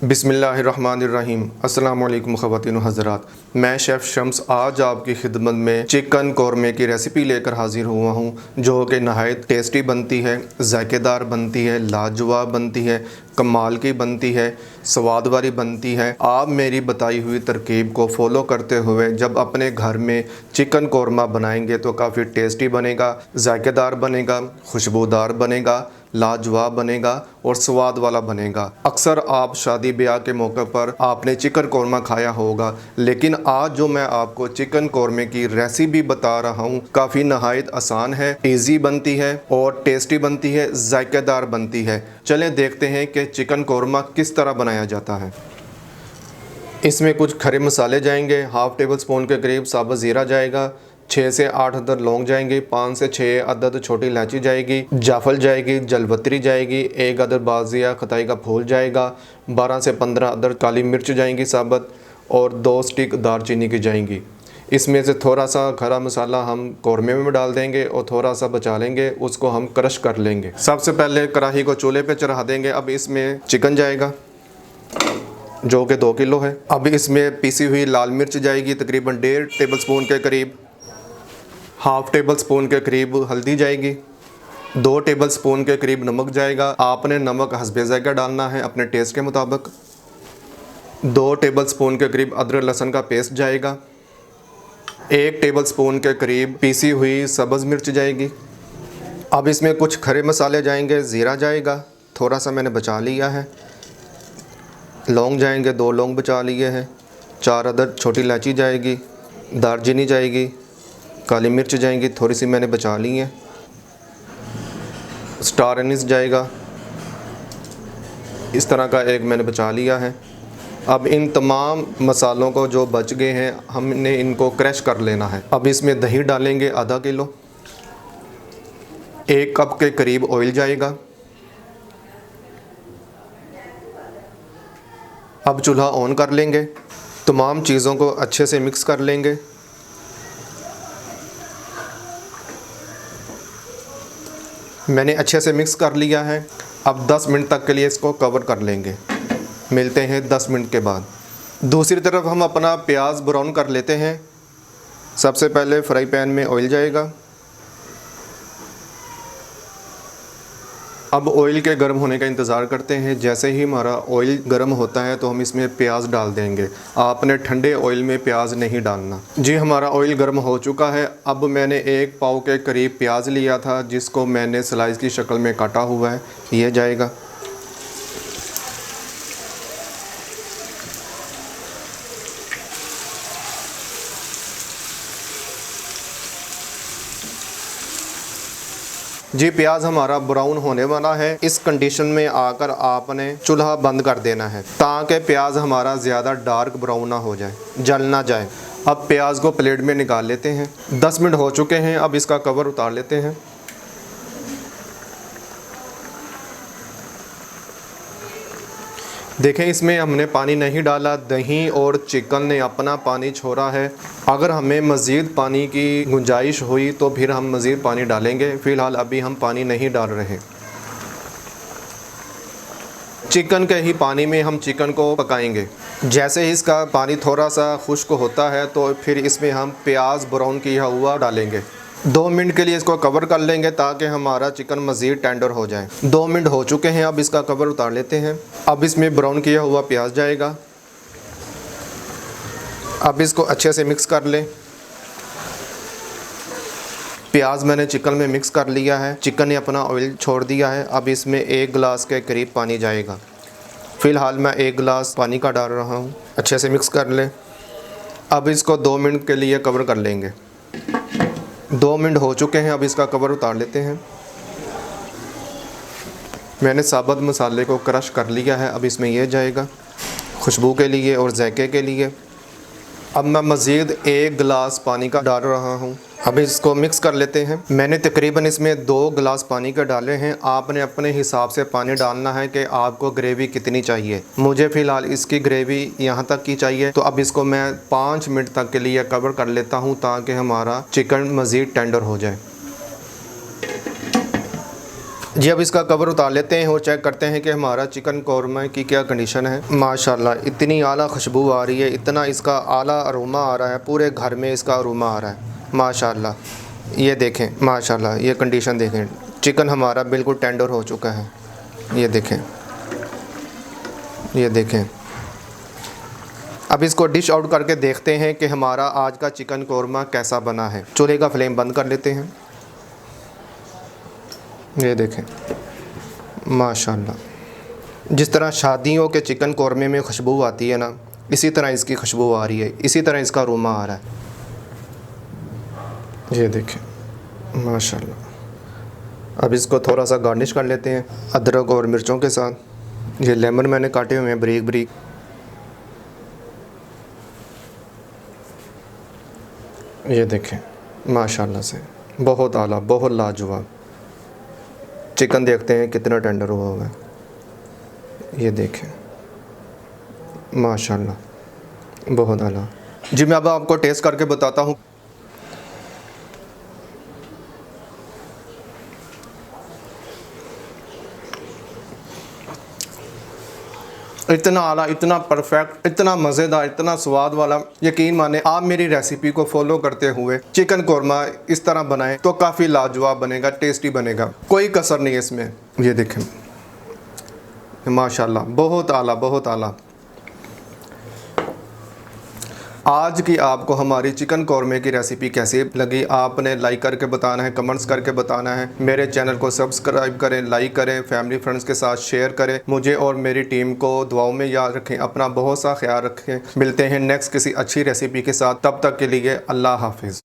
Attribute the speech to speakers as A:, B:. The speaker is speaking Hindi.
A: बिस्मिल्लाहिर्रहमानिर्रहीम। अस्सलामु अलैकुम ख़वातीन हज़रात, मैं शेफ़ शम्स आज आपकी खिदमत में चिकन कौरमे की रेसिपी लेकर हाज़िर हुआ हूँ, जो कि नहायत टेस्टी बनती है, ज़ायकेदार बनती है, लाजवाब बनती है, कमाल की बनती है, स्वाद वाली बनती है। आप मेरी बताई हुई तरकीब को फॉलो करते हुए जब अपने घर में चिकन कौरमा बनाएंगे तो काफ़ी टेस्टी बनेगा, ज़ायकेदार बनेगा, खुशबूदार बनेगा, लाजवाब बनेगा और स्वाद वाला बनेगा। अक्सर आप शादी ब्याह के मौके पर आपने चिकन कौरमा खाया होगा, लेकिन आज जो मैं आपको चिकन कौरमे की रेसिपी बता रहा हूँ काफ़ी नहायत आसान है, इजी बनती है और टेस्टी बनती है, जायकेदार बनती है। चलें देखते हैं कि चिकन कौरमा किस तरह बनाया जाता है। इसमें कुछ खड़े मसाले जाएंगे, हाफ़ टेबल स्पून के करीब साबुत ज़ीरा जाएगा, 6 से 8 अदद लौंग जाएंगे, 5 से 6 अदद छोटी इलायची जाएगी, जाफल जाएगी, जलवतरी जाएगी, 1 अदद बाज़िया खताई का फूल जाएगा, 12 से 15 अदद काली मिर्च जाएंगी साबुत और 2 स्टिक दालचीनी की जाएंगी। इसमें से थोड़ा सा खड़ा मसाला हम कौरमे में डाल देंगे और थोड़ा सा बचा लेंगे, उसको हम क्रश कर लेंगे। सबसे पहले कढ़ाई को चूल्हे पे चढ़ा देंगे। अब इसमें चिकन जाएगा जो कि 2 किलो है। अब इसमें पीसी हुई लाल मिर्च जाएगी तकरीबन 1.5 टेबल स्पून के करीब, हाफ़ टेबल स्पून के करीब हल्दी जाएगी, 2 टेबल स्पून के करीब नमक जाएगा। आपने नमक हस्बे ज़ायका डालना है अपने टेस्ट के मुताबिक। 2 टेबल स्पून के करीब अदरक लहसुन का पेस्ट जाएगा, 1 टेबल स्पून के करीब पीसी हुई सब्ज़ मिर्च जाएगी। अब इसमें कुछ खड़े मसाले जाएंगे, ज़ीरा जाएगा, थोड़ा सा मैंने बचा लिया है, लौंग जाएंगे, 2 लौंग बचा लिए हैं, 4 अदद छोटी इलायची जाएगी, दालचीनी जाएगी, काली मिर्च जाएंगी, थोड़ी सी मैंने बचा ली है, स्टार एनिस जाएगा, इस तरह का एक मैंने बचा लिया है। अब इन तमाम मसालों को जो बच गए हैं हमने इनको क्रश कर लेना है। अब इसमें दही डालेंगे आधा किलो, 1 कप के करीब ऑयल जाएगा। अब चूल्हा ऑन कर लेंगे, तमाम चीज़ों को अच्छे से मिक्स कर लेंगे। मैंने अच्छे से मिक्स कर लिया है। अब 10 मिनट तक के लिए इसको कवर कर लेंगे। मिलते हैं 10 मिनट के बाद। दूसरी तरफ हम अपना प्याज ब्राउन कर लेते हैं। सबसे पहले फ्राई पैन में ऑयल जाएगा। अब ऑयल के गर्म होने का इंतज़ार करते हैं। जैसे ही हमारा ऑयल गर्म होता है तो हम इसमें प्याज डाल देंगे। आपने ठंडे ऑयल में प्याज नहीं डालना। जी हमारा ऑयल गर्म हो चुका है। अब मैंने 1 पाव के करीब प्याज लिया था, जिसको मैंने स्लाइस की शक्ल में काटा हुआ है, ये जाएगा। जी प्याज हमारा ब्राउन होने वाला है। इस कंडीशन में आकर आपने चूल्हा बंद कर देना है ताकि प्याज हमारा ज़्यादा डार्क ब्राउन ना हो जाए, जल ना जाए। अब प्याज को प्लेट में निकाल लेते हैं। 10 मिनट हो चुके हैं। अब इसका कवर उतार लेते हैं। देखें इसमें हमने पानी नहीं डाला, दही और चिकन ने अपना पानी छोड़ा है। अगर हमें मज़ीद पानी की गुंजाइश हुई तो फिर हम मज़ीद पानी डालेंगे। फ़िलहाल अभी हम पानी नहीं डाल रहे। चिकन के ही पानी में हम चिकन को पकाएंगे। जैसे ही इसका पानी थोड़ा सा खुश्क होता है तो फिर इसमें हम प्याज ब्राउन किया हुआ डालेंगे। 2 मिनट के लिए इसको कवर कर लेंगे ताकि हमारा चिकन मज़ीद टेंडर हो जाए। 2 मिनट हो चुके हैं। अब इसका कवर उतार लेते हैं। अब इसमें ब्राउन किया हुआ प्याज जाएगा। अब इसको अच्छे से मिक्स कर लें। प्याज मैंने चिकन में मिक्स कर लिया है। चिकन ने अपना ऑयल छोड़ दिया है। अब इसमें 1 गिलास के करीब पानी जाएगा। फ़िलहाल मैं 1 गिलास पानी का डाल रहा हूँ। अच्छे से मिक्स कर लें। अब इसको 2 मिनट के लिए कवर कर लेंगे। 2 मिनट हो चुके हैं। अब इसका कवर उतार लेते हैं। मैंने साबुत मसाले को क्रश कर लिया है। अब इसमें यह जाएगा खुशबू के लिए और जायके के लिए। अब मैं मज़ीद 1 गिलास पानी का डाल रहा हूँ। अब इसको मिक्स कर लेते हैं। मैंने तकरीबन इसमें 2 गिलास पानी के डाले हैं। आपने अपने हिसाब से पानी डालना है कि आपको ग्रेवी कितनी चाहिए। मुझे फ़िलहाल इसकी ग्रेवी यहाँ तक की चाहिए, तो अब इसको मैं 5 मिनट तक के लिए कवर कर लेता हूँ ताकि हमारा चिकन मज़ीद टेंडर हो जाए। जी अब इसका कवर उतार लेते हैं और चेक करते हैं कि हमारा चिकन कौरमा की क्या कंडीशन है। माशाल्लाह इतनी आला खुशबू आ रही है, इतना इसका आला अरोमा आ रहा है, पूरे घर में इसका अरोमा आ रहा है माशाल्लाह। ये देखें माशाल्लाह, ये कंडीशन देखें, चिकन हमारा बिल्कुल टेंडर हो चुका है। ये देखें, ये देखें। अब इसको डिश आउट करके देखते हैं कि हमारा आज का चिकन कौरमा कैसा बना है। चूल्हे का फ्लेम बंद कर लेते हैं। ये देखें माशाल्लाह, जिस तरह शादियों के चिकन कौरमे में खुशबू आती है ना, इसी तरह इसकी खुशबू आ रही है, इसी तरह इसका अरोमा आ रहा है। ये देखें माशाल्लाह। अब इसको थोड़ा सा गार्निश कर लेते हैं अदरक और मिर्चों के साथ। ये लेमन मैंने काटे हुए हैं बारीक बारीक। ये देखें माशाल्लाह से बहुत आला, बहुत लाजवाब चिकन। देखते हैं कितना टेंडर हुआ हुआ है। ये देखें माशाल्लाह बहुत आला। जी मैं अब आपको टेस्ट करके बताता हूँ। इतना आला, इतना परफेक्ट, इतना मज़ेदार, इतना स्वाद वाला। यकीन माने आप मेरी रेसिपी को फॉलो करते हुए चिकन कौरमा इस तरह बनाएं तो काफ़ी लाजवाब बनेगा, टेस्टी बनेगा, कोई कसर नहीं है इसमें। ये देखें माशाल्लाह बहुत आला, बहुत आला। आज की आपको हमारी चिकन कौरमे की रेसिपी कैसी लगी आपने लाइक करके बताना है, कमेंट्स करके बताना है। मेरे चैनल को सब्सक्राइब करें, लाइक करें, फैमिली फ्रेंड्स के साथ शेयर करें। मुझे और मेरी टीम को दुआओं में याद रखें। अपना बहुत सा ख्याल रखें। मिलते हैं नेक्स्ट किसी अच्छी रेसिपी के साथ। तब तक के लिए अल्लाह हाफिज़।